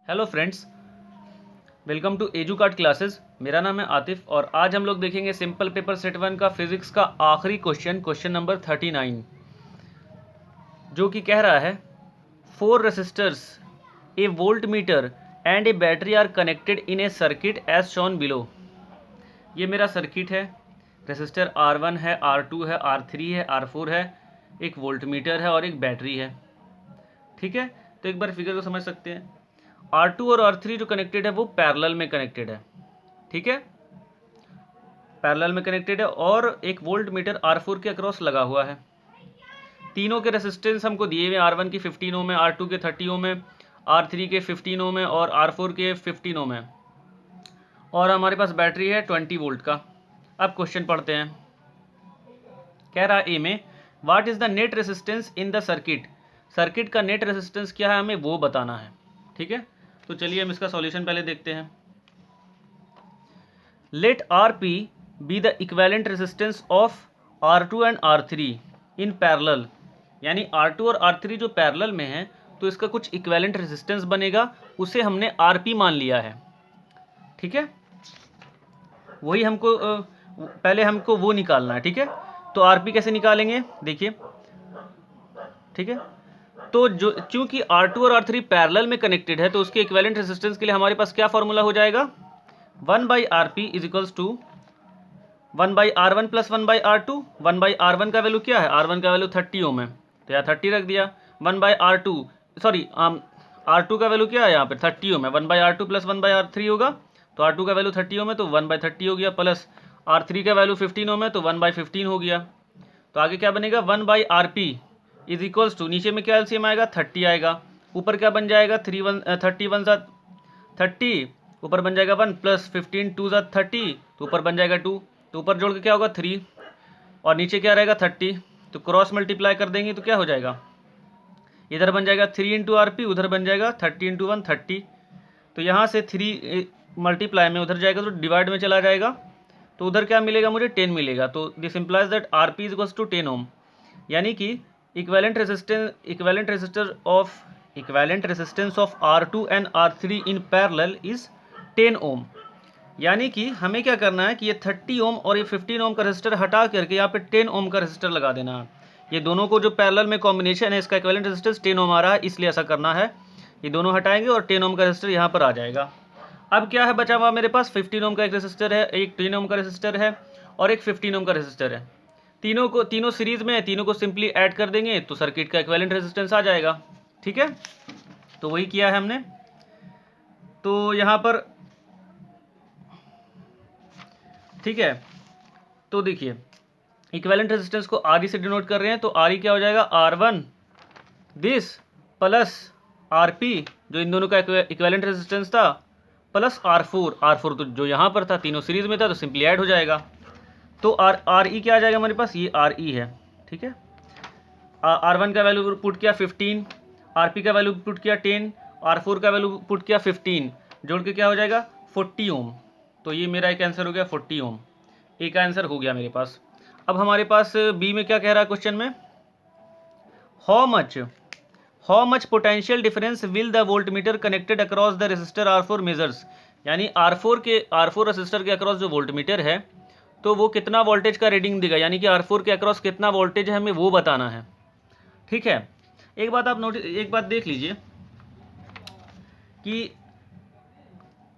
Hello friends, welcome to Educart classes. मेरा नाम है आतिफ और आज हम लोग देखेंगे सिंपल पेपर सेट 1 का फिजिक्स का आखिरी क्वेश्चन नंबर 39, जो कि कह रहा है 4 resistors, a volt meter and a battery are connected in a circuit as shown below. ये मेरा सर्किट है, रेसिस्टर R1 है, R2 है, R3 है, R4 है, एक वोल्ट मीटर है और एक बैटरी है। ठीक है, तो एक बार फिगर को समझ सकते हैं। R2 और R3 जो कनेक्टेड है वो पैरेलल में कनेक्टेड है। ठीक है, पैरेलल में कनेक्टेड है और एक वोल्ट मीटर R4 के अक्रॉस लगा हुआ है। तीनों के रेसिस्टेंस हमको दिए हुए, R1 की 15 ओम है, R2 के 30 ओम है, R3 के 15 ओम है और R4 के 15 ओम है, और हमारे पास बैटरी है 20 वोल्ट का। अब क्वेश्चन पढ़ते हैं। कह रहा है ए में, what is the net resistance in the circuit. Circuit का नेट रेसिस्टेंस क्या है हमें वो बताना है। ठीक है, तो चलिए हम इसका सॉल्यूशन पहले देखते हैं। Let RP be the equivalent resistance of R2 and R3 in parallel, यानी R2 और R3 जो पैरेलल में है तो इसका कुछ इक्वेलेंट रेसिस्टेंस बनेगा, उसे हमने RP मान लिया है। ठीक है, वही हमको पहले हमको वो निकालना है। ठीक है, तो RP कैसे निकालेंगे देखिए। ठीक है, तो जो चूंकि R2 और R3 पैरेलल में कनेक्टेड है तो उसके इक्विवेलेंट रेजिस्टेंस के लिए हमारे पास क्या फॉर्मूला हो जाएगा, 1/RP is equals to 1/R1 plus 1/R2। 1/R1 का वैल्यू क्या है, R1 का वैल्यू 30 ओम है तो यहाँ 30 रख दिया। 1/R2 सॉरी R2 का वैल्यू क्या है, यहाँ पे 30 ओम है। 1/R2 प्लस 1/R3 होगा तो R2 का वैल्यू 30 ओम है तो 1/30 हो गया, प्लस R3 का वैल्यू 15 ओम है तो 1/15 हो गया। तो आगे क्या बनेगा, 1/RP इज इक्वल्स टू, नीचे में क्या एलसीएम आएगा 30 आएगा, ऊपर क्या बन जाएगा 31 सा 30, ऊपर बन जाएगा 1 प्लस 15 2 सा 30 तो ऊपर बन जाएगा 2, तो ऊपर जोड़ के क्या होगा 3 और नीचे क्या रहेगा 30, तो क्रॉस मल्टीप्लाई कर देंगे तो क्या हो जाएगा, इधर बन जाएगा 3 इंटू RP, उधर बन जाएगा 30 इंटू 1 30। तो यहाँ से 3 मल्टीप्लाई में उधर जाएगा तो डिवाइड में चला जाएगा, तो उधर क्या मिलेगा मुझे 10 मिलेगा। तो this implies that RP is equals to 10 ohm, यानी कि equivalent resistance of R2 and R3 in parallel is 10 ohm. यानी कि हमें क्या करना है कि ये 30 ओम और ये 15 ओम का रेजिस्टर हटा करके यहाँ पे 10 ओम का रेजिस्टर लगा देना है। ये दोनों को जो पैरेलल में कॉम्बिनेशन है इसका इक्वेलेंट रेजिस्टेंस 10 ओम आ रहा है, इसलिए ऐसा करना है। ये दोनों हटाएंगे और 10 ओम का रेजिस्टर यहाँ पर आ जाएगा। अब क्या है बचा हुआ मेरे पास, 15 ओम का एक रेजिस्टर है, एक 10 ओम का रेजिस्टर है और एक 15 ओम का रेजिस्टर है। तीनों सीरीज में है, तीनों को सिंपली ऐड कर देंगे तो सर्किट का इक्विवेलेंट रेजिस्टेंस आ जाएगा। ठीक है, तो वही किया है हमने। तो यहाँ पर ठीक है, तो देखिए इक्विवेलेंट रेजिस्टेंस को RE से डिनोट कर रहे हैं, तो RE क्या हो जाएगा, R1 दिस प्लस RP जो इन दोनों का इक्विवेलेंट रेजिस्टेंस था प्लस R4 तो जो यहाँ पर था तीनों सीरीज में था तो सिंपली ऐड हो जाएगा। तो RE क्या आ जाएगा हमारे पास, ये RE है। ठीक है, R1 का वैल्यू पुट किया 15, RP का वैल्यू पुट किया 10, R4 का वैल्यू पुट किया 15, जोड़ के क्या हो जाएगा 40 ओम। तो ये मेरा एक आंसर हो गया 40 ओम, एक आंसर हो गया मेरे पास। अब हमारे पास बी में क्या कह रहा है क्वेश्चन में, how much potential difference will the volt meter connected across the resistor R4 measures, यानी R4 रेसिस्टर के अक्रॉस जो वोल्ट मीटर है तो वो कितना वोल्टेज का रीडिंग देगा, यानी कि R4 के अक्रॉस कितना वोल्टेज है हमें वो बताना है। ठीक है, एक बात देख लीजिए कि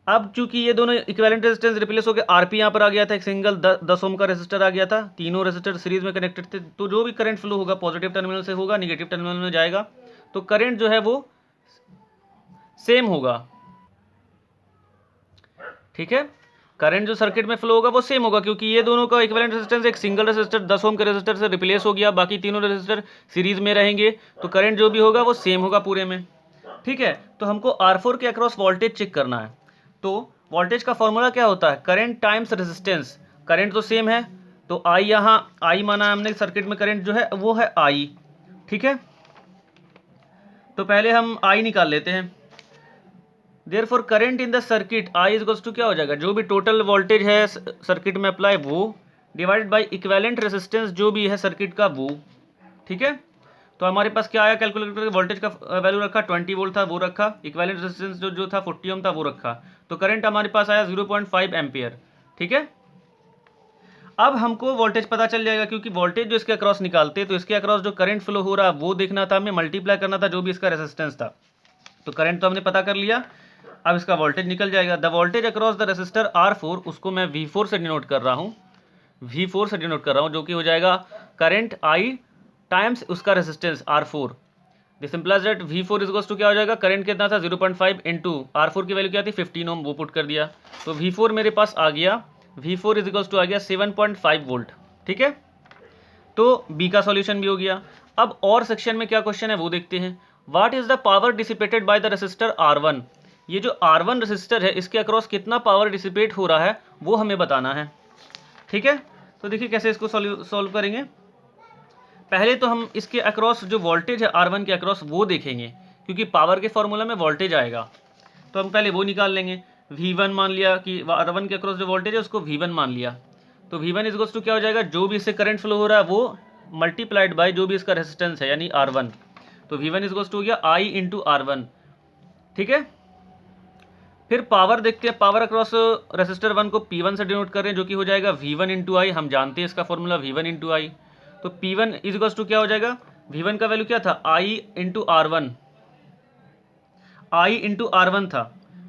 अब चूंकि ये दोनों इक्विवेलेंट रेजिस्टेंस रिप्लेस हो गए, RP यहाँ पर आ गया था, एक सिंगल 10 ओम का रेजिस्टर आ गया था, तीनों रेजिस्टर सीरीज में कनेक्टेड थे, तो जो भी करंट फ्लो होगा पॉजिटिव टर्मिनल से होगा, निगेटिव टर्मिनल में जाएगा, तो करंट जो है वो सेम होगा। ठीक है, करंट जो सर्किट में फ्लो होगा वो सेम होगा, क्योंकि ये दोनों का इक्विवेलेंट रेजिस्टेंस एक सिंगल रेजिस्टर 10 ओम के रेजिस्टर से रिप्लेस हो गया, बाकी तीनों रेजिस्टर सीरीज में रहेंगे, तो करंट जो भी होगा वो सेम होगा पूरे में। ठीक है, तो हमको R4 के अक्रॉस वोल्टेज चेक करना है, तो वोल्टेज का फॉर्मूला क्या होता है, करंट टाइम्स रेजिस्टेंस। करंट तो सेम है तो I, यहाँ I माना है हमने, सर्किट में करंट जो है वो है I। ठीक है, तो पहले हम I निकाल लेते हैं। Therefore current in the circuit I is equals to क्या हो जाएगा, जो भी टोटल वोल्टेज है सर्किट में अप्लाई वो डिवाइडेड बाय इक्विवेलेंट रेजिस्टेंस जो भी है सर्किट का वो। ठीक है, तो हमारे पास क्या आया, कैलकुलेटर के वोल्टेज का वैल्यू रखा 20 वोल्ट था वो रखा, इक्विवेलेंट रेजिस्टेंस जो था 40 ओम था वो रखा, तो करंट हमारे पास आया 0.5 एम्पियर। ठीक है, अब हमको वोल्टेज पता चल जाएगा, क्योंकि वोल्टेज जो इसके अक्रॉस निकालते तो इसके अक्रॉस जो करंट फ्लो हो रहा है वो देखना था हमें, मल्टीप्लाई करना था जो भी इसका रेजिस्टेंस था। तो करंट तो हमने पता कर लिया, अब इसका वोल्टेज निकल जाएगा। The voltage across the resistor R4, उसको मैं V4 से डिनोट कर रहा हूँ, V4 से डिनोट कर रहा हूँ, जो कि हो जाएगा करंट I टाइम्स उसका resistance R4। This implies that V4 is to क्या हो जाएगा, करंट कितना था 0.5 इंटू R4 की वैल्यू क्या थी 15 ओम, वो पुट कर दिया, तो V4 मेरे पास आ गया, V4 इज टू आ गया 7.5 वोल्ट। ठीक है, तो बी का सॉल्यूशन भी हो गया। अब और सेक्शन में क्या क्वेश्चन है वो देखते हैं। What is the power dissipated by the resistor R1, ये जो R1 रेसिस्टर है इसके अक्रॉस कितना पावर डिसिपेट हो रहा है वो हमें बताना है। ठीक है, तो देखिए कैसे इसको सॉल्व करेंगे। पहले तो हम इसके अक्रॉस जो वोल्टेज है R1 के अक्रॉस वो देखेंगे, क्योंकि पावर के फॉर्मूला में वोल्टेज आएगा, तो हम पहले वो निकाल लेंगे। V1 मान लिया कि R1 के अक्रॉस जो वोल्टेज है उसको V1 मान लिया, तो V1 इज टू क्या हो जाएगा, जो भी इससे करंट फ्लो हो रहा है वो मल्टीप्लाइड बाय जो भी इसका रेजिस्टेंस है यानी R1, तो V1 इज टू हो गया I इंटू R1। ठीक है, फिर पावर देखते हैं, पावर अक्रॉस रेसिस्टर 1 को P1 से डिनोट कर रहे हैं, जो कि हो जाएगा V1 इंटू आई, हम जानते हैं इसका फॉर्मूला V1 इंटू आई, तो P1 इज टू क्या हो जाएगा, V1 का वैल्यू क्या था I into R1, I into R1 था,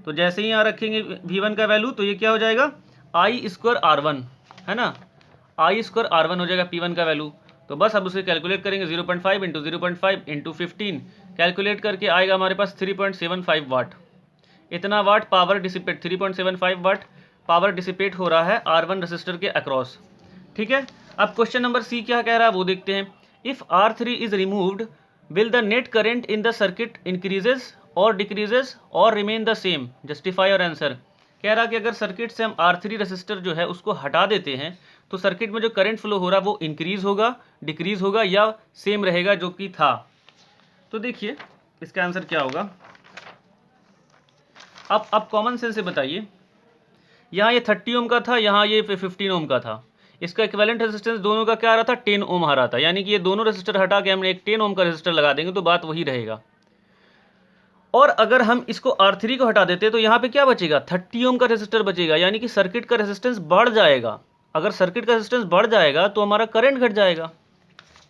तो जैसे ही यहाँ रखेंगे V1 का वैल्यू तो ये क्या हो जाएगा I स्क्वायर R1, है ना, I स्क्वायर R1 हो जाएगा P1 का वैल्यू। तो बस अब उसे कैलकुलेट करेंगे, 0.5 इंटू 0.5 इंटू 15 कैलकुलेट करके आएगा हमारे पास 3.75 वाट। इतना watt power dissipate, 3.75 watt power dissipate हो रहा है R1 रेसिस्टर के अक्रॉस। ठीक है, अब क्वेश्चन नंबर सी क्या कह रहा है वो देखते हैं। If R3 is removed will the net current in the circuit increases और डिक्रीजेज और रिमेन द सेम, जस्टिफाई और आंसर। कह रहा कि अगर सर्किट से हम R3 रेसिस्टर जो है उसको हटा देते हैं तो सर्किट में जो करंट फ्लो हो रहा है वो इंक्रीज होगा, डिक्रीज होगा या सेम रहेगा जो कि था। तो देखिए इसका आंसर क्या होगा। अब कॉमन सेंस से बताइए, यहाँ ये 30 ओम का था, यहाँ ये 15 ओम का था, इसका इक्विवेलेंट रेजिस्टेंस दोनों का क्या आ रहा था 10 ओम आ रहा था, यानी कि ये दोनों रेजिस्टर हटा के हमने एक 10 ओम का रेजिस्टर लगा देंगे तो बात वही रहेगा। और अगर हम इसको R3 को हटा देते तो यहाँ पे क्या बचेगा 30 ओम का रेजिस्टर बचेगा, यानी कि सर्किट का रेजिस्टेंस बढ़ जाएगा। अगर सर्किट का रेजिस्टेंस बढ़ जाएगा तो हमारा करंट घट जाएगा।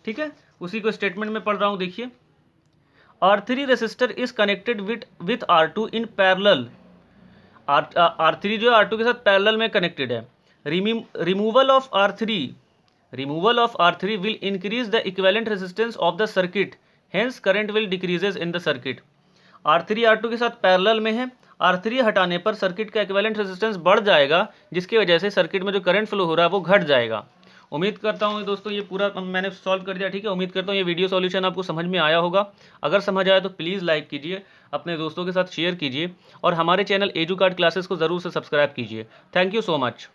ठीक है, उसी को स्टेटमेंट में पढ़ रहा हूँ, देखिए R3 resistor is connected with R2 in parallel, R3 जो है R2 के साथ पैरेलल में कनेक्टेड है। Removal of R3 will increase the equivalent resistance of the circuit, hence current will decreases in the circuit. R3 R2 के साथ parallel में है, R3 हटाने पर सर्किट का इक्विवेलेंट रेजिस्टेंस बढ़ जाएगा, जिसकी वजह से सर्किट में जो करंट फ्लो हो रहा है वो घट जाएगा। उम्मीद करता हूँ दोस्तों ये पूरा मैंने सॉल्व कर दिया। ठीक है, उम्मीद करता हूँ ये वीडियो सॉल्यूशन आपको समझ में आया होगा। अगर समझ आया तो प्लीज़ लाइक कीजिए, अपने दोस्तों के साथ शेयर कीजिए और हमारे चैनल एजुकार्ड क्लासेस को ज़रूर से सब्सक्राइब कीजिए। Thank you so much.